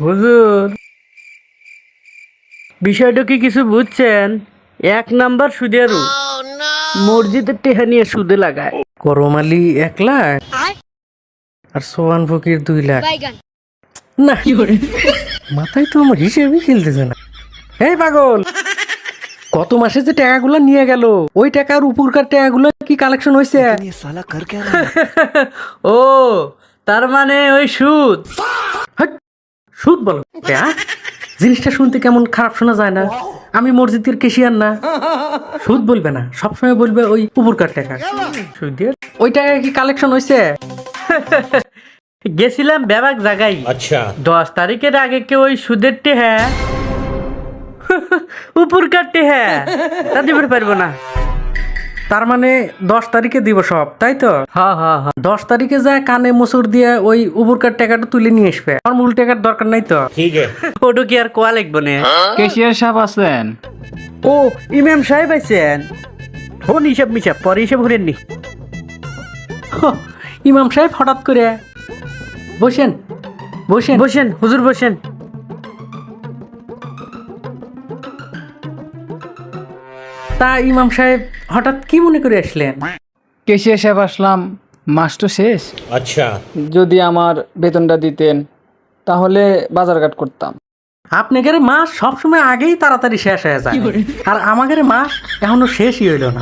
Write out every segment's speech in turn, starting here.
হুজুর, বিষয়টা কি কিছু বুঝছেন? 1 নাম্বার সুদেরু মসজিদের টেহা নিয়ে সুদে লাগায়। করম আলী 1 লাখ আর সোহান ফকির 2 লাখ। না মাথায় তো আমার হিসেবই খেলতেছে না। এই পাগল, গত মাসে যে টাকাগুলো নিয়ে গেল ওই টাকার উপরকার টাকাগুলো কি কালেকশন হয়েছে? ও তার মানে ওই সুদ। হাট, সুদ বলো? জিনিসটা শুনতে কেমন খারাপ শোনা যায় না? আমি মসজিদের কেশিয়ার না। সুদ বলবে না, সবসময় বলবে ওই উপরকার টাকা। সুদের ওই টাকা কি কালেকশন হয়েছে? গেছিলাম ব্যাপক জায়গায়। আচ্ছা, 10 তারিখের আগে কেউ ওই সুদের টেহা উপর কাটতে হ্যাঁ তা দিতে পারবো না। তার মানে 10 তারিখে দিব সব, তাই তো? হ্যাঁ হ্যাঁ হ্যাঁ, 10 তারিখে যায় কানে মুসুর দিয়ে ওই উপরকার টাকাটা তুলে নিয়ে আসবে। আর মূল টাকার দরকার নাই তো। ঠিক আছে, ওটা কি আর কোয়া লাগবে না? কেশিয়ার সাহেব আছেন? ও ইমাম সাহেব আছেন। ফোন হিসাব মিসাব পরে হিসাব ঘুরেননি। ইমাম সাহেব হঠাৎ করে? বসেন বসেন বসেন হুজুর বসেন। তা ইমাম সাহেব হঠাৎ কি মনে করে আসলেন? কেশিয়ার সাহেব আসলাম, মাস তো শেষ। আচ্ছা, যদি আমার বেতনটা দিতেন তাহলে বাজারঘাট করতাম। আপনাদের মাস সবসময় আগেই তাড়াতাড়ি শেষ হয়ে যায়, আর আমাদের মাস এখনো শেষই হইল না।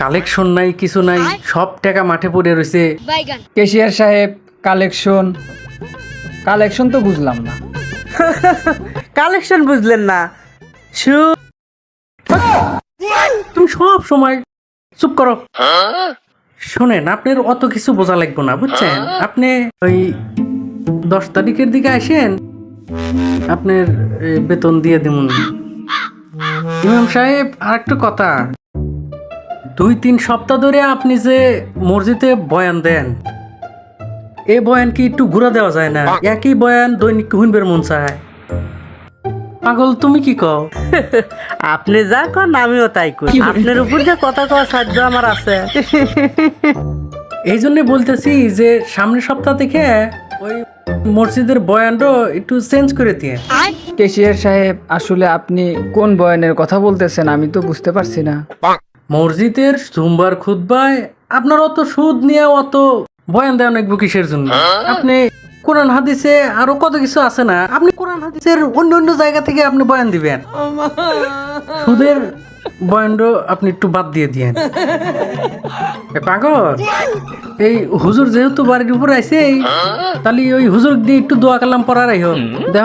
কালেকশন নাই, কিছু নাই, সব টাকা মাঠে পড়ে রয়েছে। কেশিয়ার সাহেব কালেকশন কালেকশন তো বুঝলাম না। কালেকশন বুঝলেন না? তুমি সব সময় চুপ করো। শোনেন, আপনার অত কিছু বোঝা লাগবে না, বুঝছেন? আপনি ওই 10 তারিখের দিকে আসেন, আপনার বেতন দিয়ে দিমুন। ইমাম সাহেব, আর একটা কথা, 2-3 সপ্তাহ ধরে আপনি যে মসজিদে বয়ান দেন, এই বয়ান কি একটু ঘুরা দেওয়া যায় না? একই বয়ান দৈনিক হুনবের মন চায়। পাগল, তুমি কি কও? আপনি যা কন আমিও তাই করি। আপনার উপর যে কথা কওয়ার সাধ্য আমার আছে। এই জন্য বলতেছি যে সামনের সপ্তাহ থেকে ওই মসজিদের বয়ানটা একটু চেঞ্জ করে দিয়ে। কেশিয়ার সাহেব, আসলে আপনি কোন বয়ানের কথা বলতেছেন আমি তো বুঝতে পারছি না। মসজিদের সোমবার খুতবায় আপনার অত সুদ নিয়ে অত বয়ান দেওয়া নাকবো কিসের জন্য? আপনি কোরআন হাদিসে আরো কত কিছু আছে না, আপনি কোরআন হাদিসের অন্য অন্য জায়গা থেকে আপনি বয়ান দিবেন। সুদের বয়ানটা আপনি একটু বাদ দিয়ে দিয়েন। পাগল, এই হুজুর যেহেতু বাড়ির উপর আইছে, তাহলে ওই হুজুর দিয়ে একটু দোয়া কালাম পড়ার আইহ, দেখো